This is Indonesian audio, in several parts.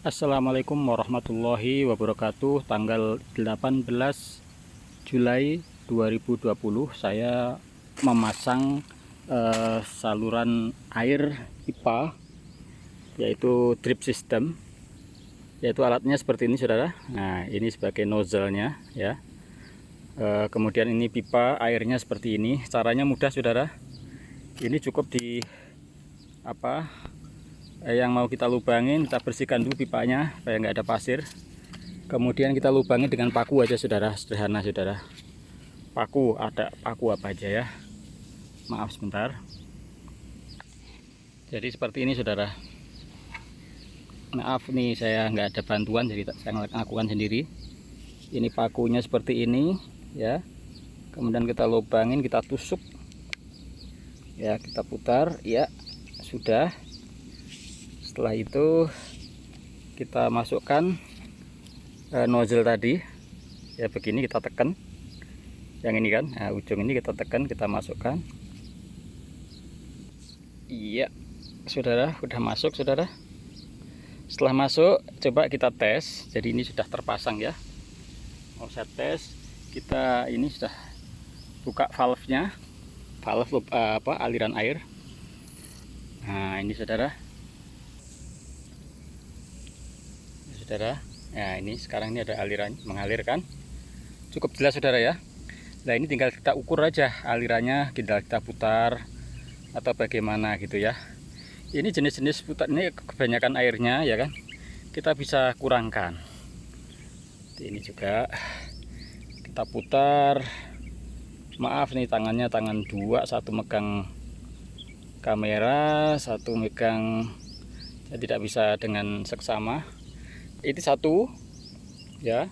Assalamualaikum warahmatullahi wabarakatuh. Tanggal 18 Juli 2020 saya memasang saluran air pipa, yaitu drip system, yaitu alatnya seperti ini saudara. Nah, ini sebagai nozzle-nya ya. Kemudian ini pipa airnya seperti ini. Caranya mudah saudara. Ini cukup di yang mau kita lubangin, kita bersihkan dulu pipanya supaya nggak ada pasir. Kemudian kita lubangin dengan paku aja saudara, sederhana saudara. Paku, ada paku apa aja ya. Maaf sebentar. Jadi seperti ini saudara. Maaf nih, saya nggak ada bantuan, jadi saya lakukan sendiri. Ini pakunya seperti ini ya. Kemudian kita lubangin, kita tusuk ya, kita putar ya, sudah. Setelah itu kita masukkan nozzle tadi ya, begini kita tekan yang ini kan. Nah, ujung ini kita tekan, kita masukkan. Iya saudara, udah masuk saudara. Setelah masuk, coba kita tes. Jadi ini sudah terpasang ya. Mau saya tes, kita ini sudah buka valve-nya, valve aliran air. Nah ini saudara, nah ini sekarang ini ada aliran mengalirkan, cukup jelas saudara ya. Nah ini tinggal kita ukur aja alirannya, tinggal kita putar atau bagaimana gitu ya. Ini jenis-jenis putar ini kebanyakan airnya ya kan, kita bisa kurangkan. Ini juga kita putar. Maaf nih, tangannya tangan dua, satu megang kamera, satu megang, saya tidak bisa dengan seksama. Ini satu ya.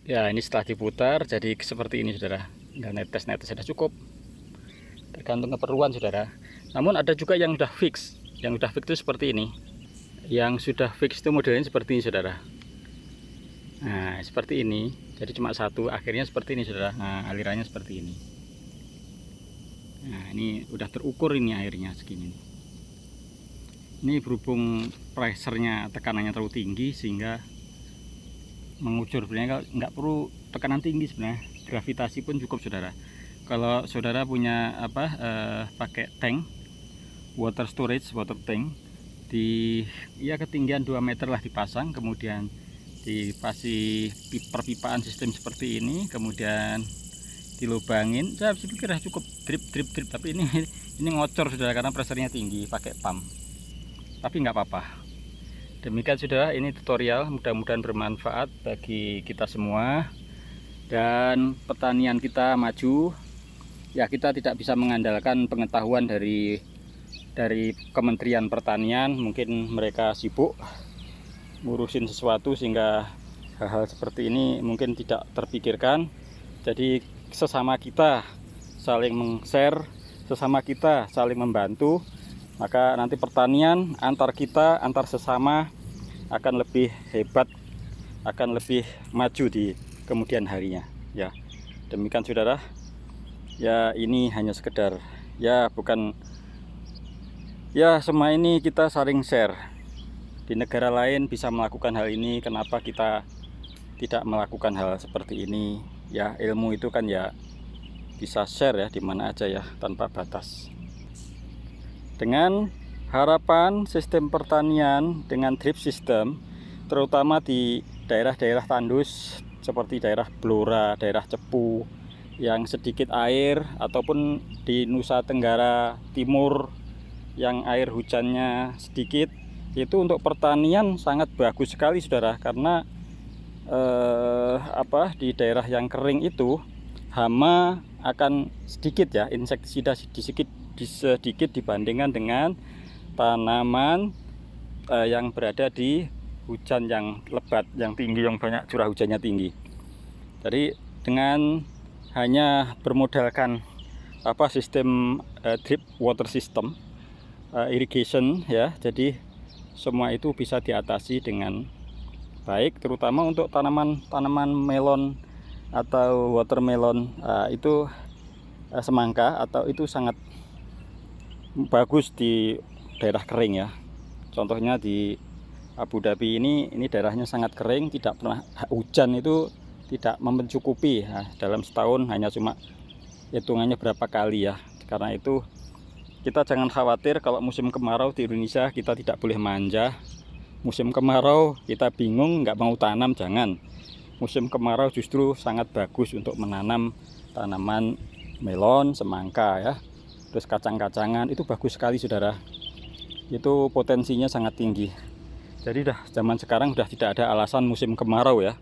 Ya ini setelah diputar jadi seperti ini saudara. Dan netes sudah cukup, tergantung keperluan saudara. Namun ada juga yang sudah fix. Yang sudah fix itu seperti ini. Yang sudah fix itu modelnya seperti ini saudara. Nah seperti ini. Jadi cuma satu, akhirnya seperti ini saudara. Nah alirannya seperti ini. Nah ini udah terukur ini airnya segini. Ini berhubung pressure-nya, tekanannya terlalu tinggi sehingga mengucur. Sebenarnya nggak perlu tekanan tinggi sebenarnya, gravitasi pun cukup saudara. Kalau saudara punya pakai tank water storage, water tank di ya ketinggian 2 meter lah dipasang, kemudian dipasang perpipaan sistem seperti ini, kemudian dilubangin. Saya pikir cukup drip, tapi ini ngocor saudara karena pressure-nya tinggi, pakai pump. Tapi nggak apa-apa. Demikian saudara, ini tutorial, mudah-mudahan bermanfaat bagi kita semua dan pertanian kita maju ya. Kita tidak bisa mengandalkan pengetahuan dari Kementerian Pertanian, mungkin mereka sibuk ngurusin sesuatu sehingga hal-hal seperti ini mungkin tidak terpikirkan. Jadi sesama kita saling meng-share, sesama kita saling membantu, maka nanti pertanian antar kita, antar sesama akan lebih hebat, akan lebih maju di kemudian harinya ya. Demikian saudara ya, ini hanya sekedar ya, bukan ya, semua ini kita saling share. Di negara lain bisa melakukan hal ini, kenapa kita tidak melakukan hal seperti ini ya. Ilmu itu kan ya bisa share ya, dimana aja ya, tanpa batas. Dengan harapan sistem pertanian dengan drip system, terutama di daerah-daerah tandus seperti daerah Blora, daerah Cepu yang sedikit air, ataupun di Nusa Tenggara Timur yang air hujannya sedikit, itu untuk pertanian sangat bagus sekali saudara. Karena di daerah yang kering itu hama akan sedikit ya, insektisida sedikit dibandingkan dengan tanaman yang berada di hujan yang lebat, yang tinggi, yang banyak curah hujannya tinggi. Jadi dengan hanya bermodalkan sistem drip water system, irrigation ya, jadi semua itu bisa diatasi dengan baik, terutama untuk tanaman melon atau watermelon, itu semangka, atau itu sangat bagus di daerah kering ya. Contohnya di Abu Dhabi ini daerahnya sangat kering, tidak pernah hujan, itu tidak mencukupi. Nah, dalam setahun hanya cuma hitungannya berapa kali ya. Karena itu kita jangan khawatir kalau musim kemarau di Indonesia kita tidak boleh manja. Musim kemarau kita bingung nggak mau tanam, jangan. Musim kemarau justru sangat bagus untuk menanam tanaman melon, semangka ya. Terus kacang-kacangan itu bagus sekali saudara. Itu potensinya sangat tinggi. Jadi zaman sekarang sudah tidak ada alasan musim kemarau ya.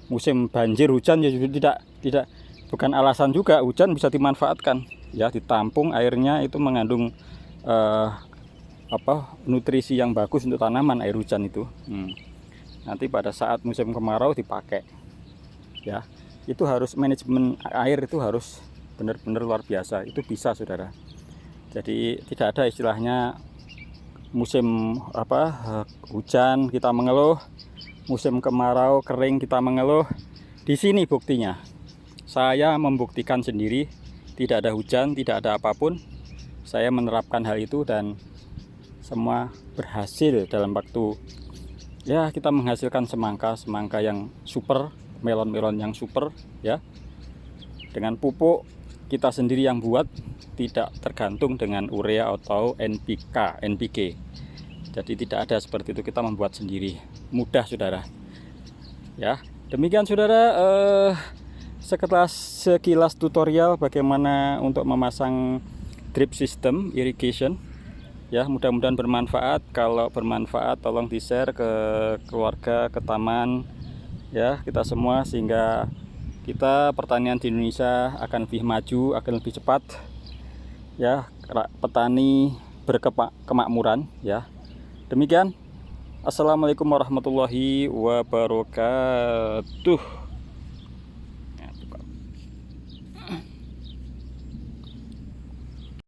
Musim banjir, hujan ya tidak bukan alasan juga. Hujan bisa dimanfaatkan ya, ditampung airnya, itu mengandung nutrisi yang bagus untuk tanaman, air hujan itu. Nanti pada saat musim kemarau dipakai ya. Itu harus manajemen air, itu harus benar-benar luar biasa. Itu bisa saudara. Jadi tidak ada istilahnya musim hujan kita mengeluh, musim kemarau kering kita mengeluh. Di sini buktinya. Saya membuktikan sendiri, tidak ada hujan, tidak ada apapun. Saya menerapkan hal itu dan semua berhasil dalam waktu ya, kita menghasilkan semangka yang super, melon yang super ya. Dengan pupuk kita sendiri yang buat, tidak tergantung dengan urea atau NPK. Jadi tidak ada seperti itu, kita membuat sendiri. Mudah saudara. Ya, demikian saudara sekilas tutorial bagaimana untuk memasang drip system irrigation. Ya, mudah-mudahan bermanfaat. Kalau bermanfaat tolong di-share ke keluarga, ke teman ya, kita semua, sehingga kita pertanian di Indonesia akan lebih maju, akan lebih cepat ya, petani berkemakmuran ya. Demikian, assalamualaikum warahmatullahi wabarakatuh.